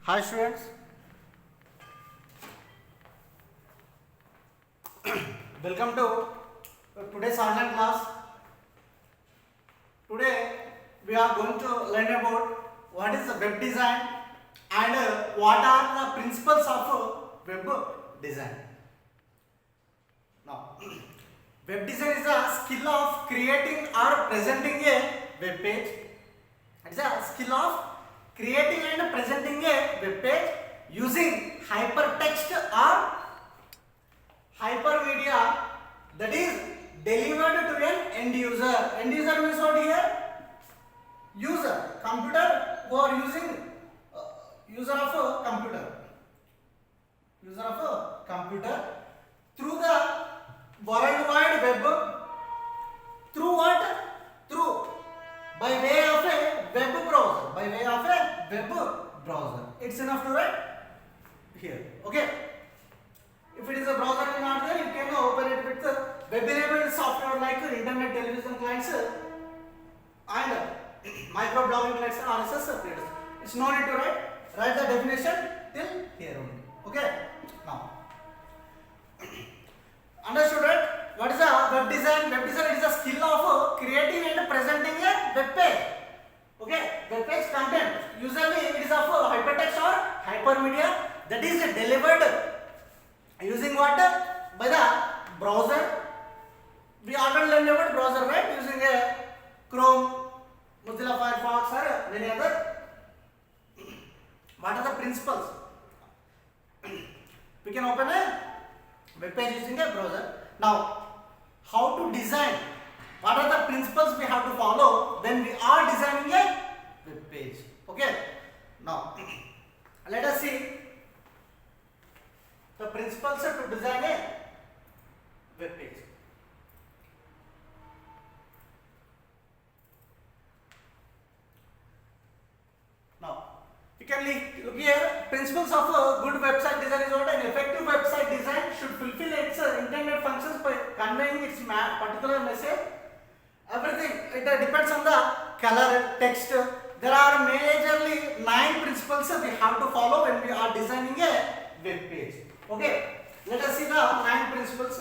Hi students, welcome to today's online class. Today we are going to learn about what is the web design and what are the principles of web design. Now, web design is a skill of creating or presenting a web page. It is a skill of creating and presenting a web page using hypertext or hypermedia that is delivered to an end user. End user means what here? User, computer who are using user of a computer. User of a computer through the World Wide Web. Through what? Through by way of a web browser. By way of a web browser. It's enough to write here. Okay. If it is a browser not there, you can open it with the web-enabled software like internet television clients and microblogging clients and RSS readers. It's no need to write the definition till here only. Okay. Now, understood, right? What is a web design? Web design is a skill of creating and presenting a web page. Okay, web page content. Usually it is of hypertext or hypermedia that is delivered using what? By the browser. We already learned about browser, right? Using a Chrome, Mozilla Firefox or many other. What are the principles? We can open a web page using a browser. Now, how to design? What are the principles we have to follow when we are designing a web page? Okay. Now, let us see the principles to design a web page. Now, you can look here. Principles of a good website design is what? An effective website design should fulfill its intended functions by conveying its particular message. Everything it depends on the color, text. There are majorly 9 principles we have to follow when we are designing a web page. Okay, let us see the 9 principles.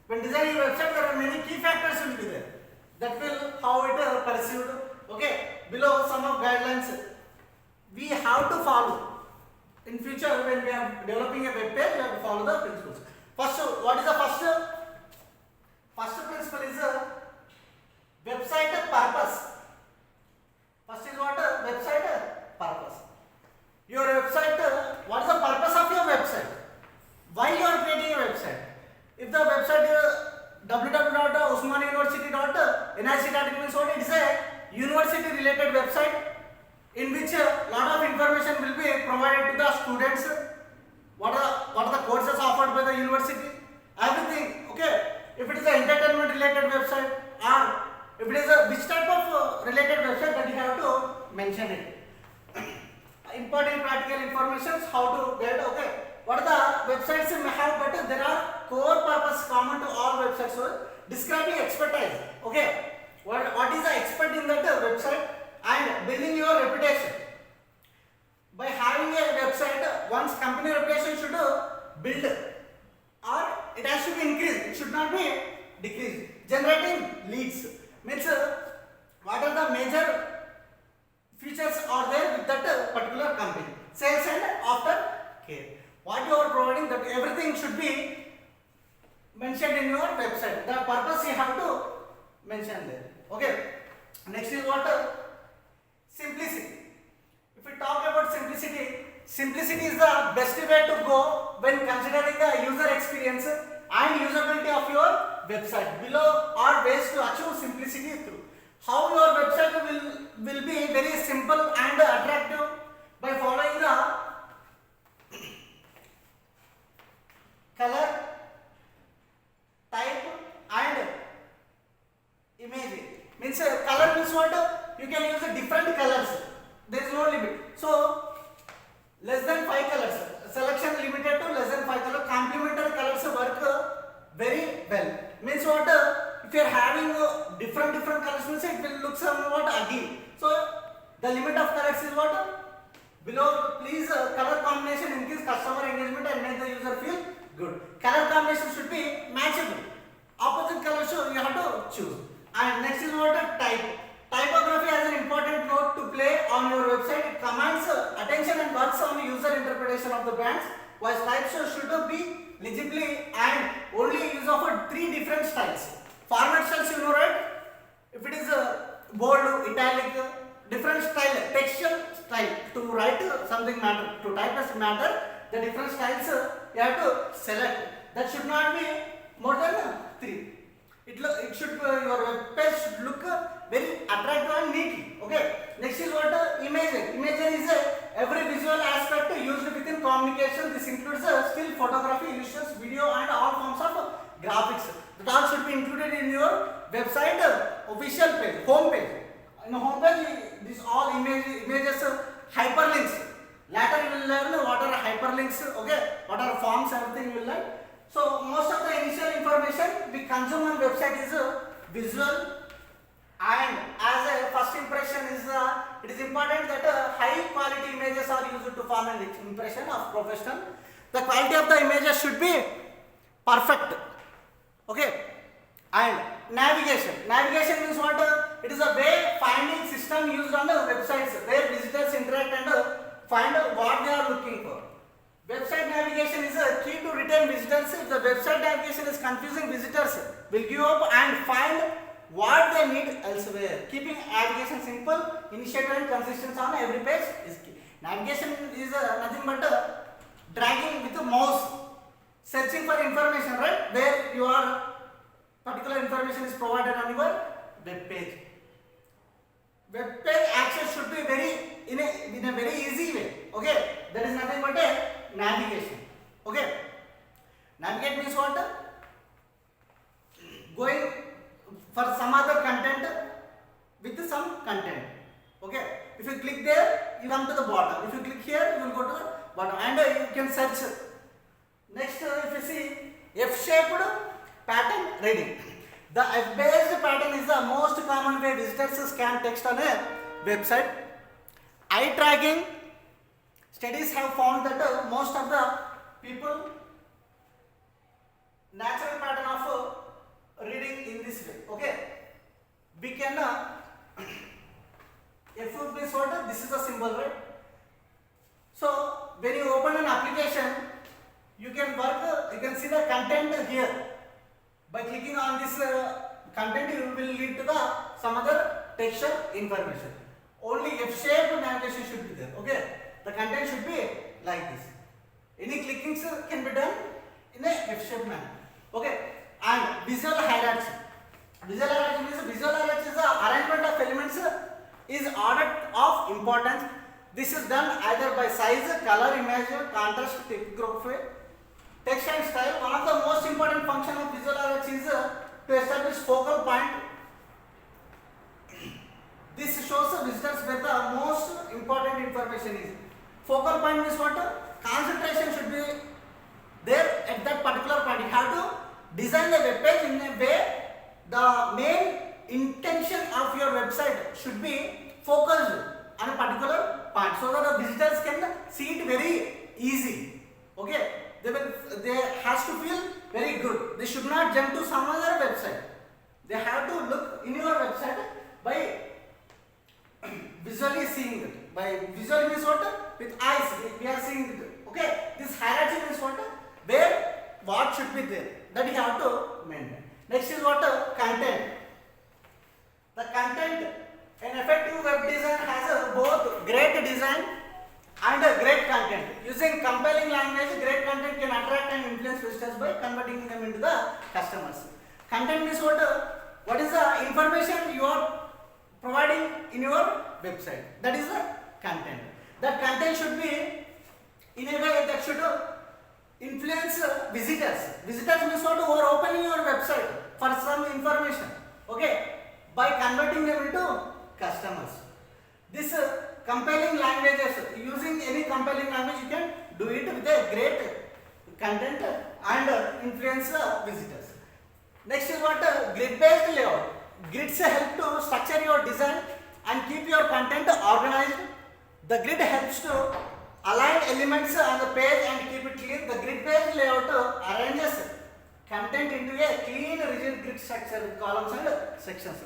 When designing a website, there are many key factors will be there. That will how it is perceived. Okay, below some of guidelines we have to follow. In future, when we are developing a web page, we have to follow the principles. First, what is the first? First principle is website purpose. First is what? Website purpose. Your website, what is the purpose of your website? Why you are creating a website? If the website is www.usmaniuniversity.nic.in means what? It is a university related website in which a lot of information will be provided to the students. What are the courses offered by the university? Everything. Okay. If it is an entertainment related website or if it is a which type of related website that you have to mention it. Important practical information how to get. Okay. What are the websites you may have, but there are core purpose common to all websites. So describing expertise. Okay. What is the expert in that website and building your reputation. By having a website, one's company reputation should build or it has to be increased. It should not be decreased. Generating leads means what are the major features are there with that particular company. Sales and after care. What you are providing, that everything should be mentioned in your website. The purpose you have to mention there. Okay. Next is what? Simplicity. If we talk about simplicity, simplicity is the best way to go when considering the user experience and usability of your website. Below are ways to achieve simplicity through. How your website will be very simple and attractive by following the color, type and image. Means color means what? You can use different colors. There is no limit. So less than 5 colors. Selection limited to less than 5 colors. Complementary colors work very well. Means what? If you are having different colors, means it will look somewhat ugly. So the limit of colors is what? Below, please color combination increase customer engagement and make the user feel good. Color combination should be matchable. Opposite colors you have to choose. And next is what type. Typography has an important role to play on your website. It commands attention and works on the user interpretation of the brands. While types should be legibly and only use of three different styles. Format styles, you know, right? If it is bold, italic, different style, textual style to write something matter, to type as matter, the different styles you have to select. That should not be more than three. It should your web page should look very attractive and neatly. Okay. Next is what imaging. Imaging is every visual aspect used within communication. This includes still photography, illustrations, video, and all forms of graphics. That all should be included in your website official page, home page. In the home page, these all images, hyperlinks. Later you will learn what are hyperlinks. Okay, what are forms, everything you will learn. So most of the initial information we consume on website is visual, and as a first impression is it is important that high quality images are used to form an impression of professional. The quality of the images should be perfect. Okay, and navigation. Navigation means what? It is a way finding system used on the websites where visitors interact and find what they are looking for. Website navigation is a key to retain visitors. If the website navigation is confusing, visitors will give up and find what they need elsewhere. Keeping navigation simple, initiative and consistency on every page is key. Navigation is nothing but dragging with a mouse, searching for information, right? Where your particular information is provided on your web page. Web page access should be in a very easy way. Okay, that is nothing but a navigation. Okay, navigate means what? Going for some other content with some content. Okay, if you click there, you come to the bottom. If you click here, you will go to the bottom, and you can search. Next, if you see F-shaped pattern reading. The F-based pattern is the most common way visitors scan text on a website. Eye tracking studies have found that most of the people natural pattern of reading in this way. Okay, we can F means what? This is a symbol, right? So when you open an application, you can work. You can see the content here. By clicking on this content, you will lead to some other textual information. Only F-shaped navigation should be there. Okay, the content should be like this. Any clickings can be done in a F-shaped manner. Okay, and visual hierarchy. Visual hierarchy means is the arrangement of elements is order of importance. This is done either by size, color, image, contrast, typography, text and style. One of the most important function of visual hierarchy is to establish focal point. This shows the visitors where the most important information is. Focal point means what? Concentration should be there at that particular point. You have to design the web page in a way the main intention of your website should be focused on a particular point so that the visitors can see it very easy. Okay, they has to feel very good. They should not jump to some other website. They have to look in your website by visually seeing it. By visually means what? With eyes we are seeing it. Okay, this hierarchy means what? Where what should be there, that you have to maintain. Next is what? Content. The content, an effective web design has both great design and great content. Using compelling language, great content can attract and influence visitors by converting them into the customers. Content means what? What is the information you are providing in your website? That is the content. That content should be in a way that should influence visitors. Visitors means what? Who are opening your website for some information. Okay, by converting them into customers. This compelling languages, using any compelling language, you can do it with a great content and influence visitors. Next is what? Grid-based layout. Grids help to structure your design and keep your content organized. The grid helps to align elements on the page and keep it clean. The grid page layout arranges content into a clean rigid grid structure with columns and sections.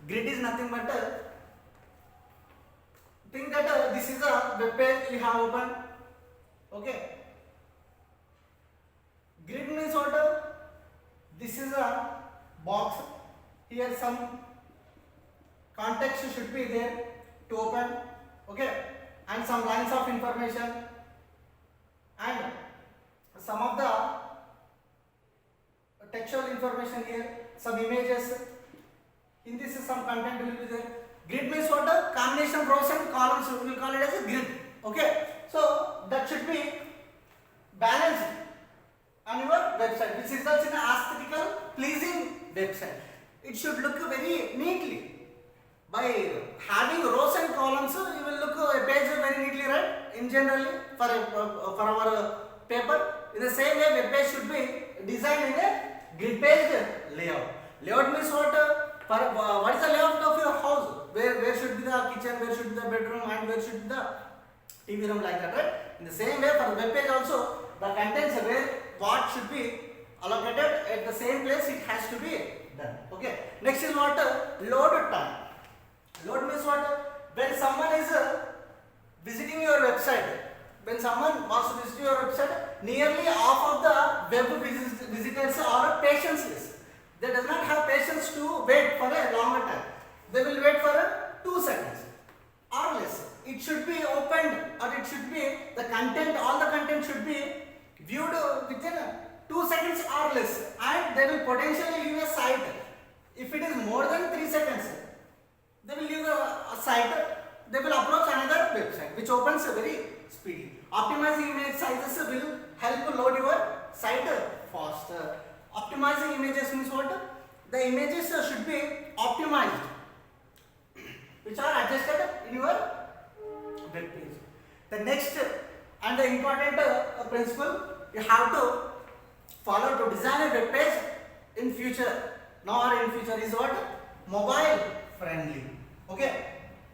Grid is nothing but think that this is a web page you have opened. Okay. Grid means what? This is a box. Here some context should be there to open. Okay. And some lines of information and some of the textual information here, some images. In this some content will be there. Grid means what? A combination of rows and columns. We will call it as a grid. Okay. So that should be balanced on your website, which results in an aesthetical, pleasing website. It should look very neatly. By having rows and columns, you will look a page very neatly, right? In generally, for our paper. In the same way, web page should be designed in a grid page layout. Layout means what? What is the layout of your house? Where should be the kitchen? Where should be the bedroom? And where should be the TV room, like that, right? In the same way, for the web page also, the contents where what should be allocated at the same place, it has to be done. Okay. Next is what? Load time. Load means what? When someone is visiting your website, when someone wants to visit your website, nearly half of the web visitors are patienceless. They does not have patience to wait for a longer time. They will wait for 2 seconds or less. It should be opened, or it should be the content. All the content should be viewed within 2 seconds or less, and they will potentially leave a site. If it is more than 3 seconds, they will leave a site. They will approach another website, which opens very speedily. Optimizing image sizes will help load your site faster. Optimizing images means what? The images should be optimized, which are adjusted in your web page. The next and the important principle you have to follow to design a web page in future, now or in future, is what? Mobile friendly. Okay.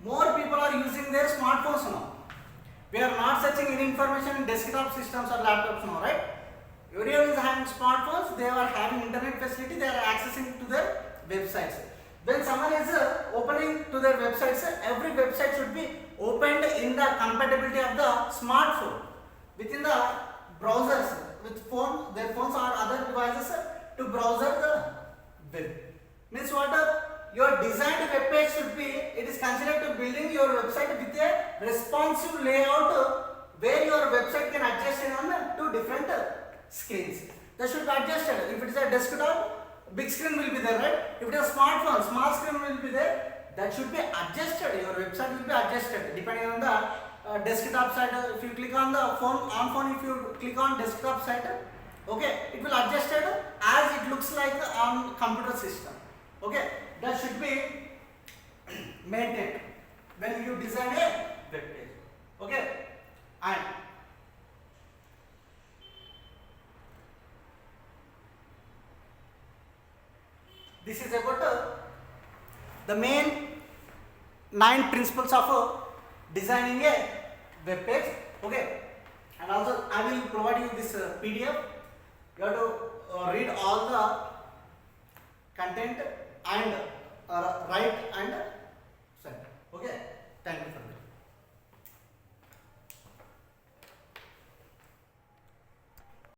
More people are using their smartphones now. We are not searching any information in desktop systems or laptops now, right? Everyone is having smartphones, they are having internet facility, they are accessing to their websites. When someone is opening to their websites, every website should be opened in the compatibility of the smartphone within the browsers with phone, their phones or other devices to browser the web. Means what? Your designed web page should be, it is considered to building your website with a responsive layout where your website can adjust on 2 different screens. That should be adjusted. If it is a desktop, big screen will be there, right? If it is a smartphone, small screen will be there. That should be adjusted. Your website will be adjusted depending on the desktop side. If you click on the phone, if you click on desktop side, okay, it will adjusted as it looks like on computer system. Okay, that should be maintained when you design a web page. Okay, and this is about the main 9 principles of designing a web page. Okay, and also I will provide you this PDF. You have to read all the content and write and